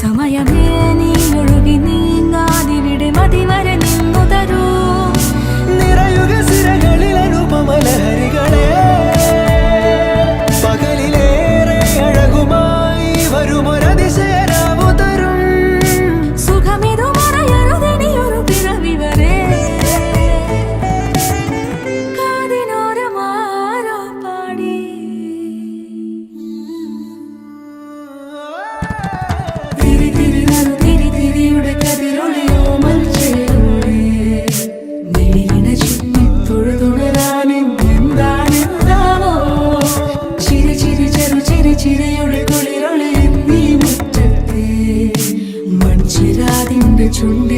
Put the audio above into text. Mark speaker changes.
Speaker 1: സമയമേ നീ ഒഴുകി നീങ്ങാതിവിടെ മതിവരെ നിന്നു തരൂ.
Speaker 2: നിറയുക സിരകളിൽ അനുപമലഹരികളെ, പകലിലേറെ അഴകുമായി വരുമൊരതിശയരാവു തരും.
Speaker 1: സുഖമിതു മറയരുതെനിയൊരു പിറവി വരെ. കാതിനോരമാരോ പാടി തിരി തിരി നറു തിരി തിരിയുടെ കതിരൊളിയോ മൽച്ചേരോടെ വെളിയിണ ചുറ്റി തൊഴുതുണരാനും എന്താണെന്താവോ. ചിരി ചിരി ചെറു ചിരി ചിരിയുടെ കുളിരൊളി നീ മുറ്റത്തെ മൺചിരാതിന്റെ ചുണ്ടി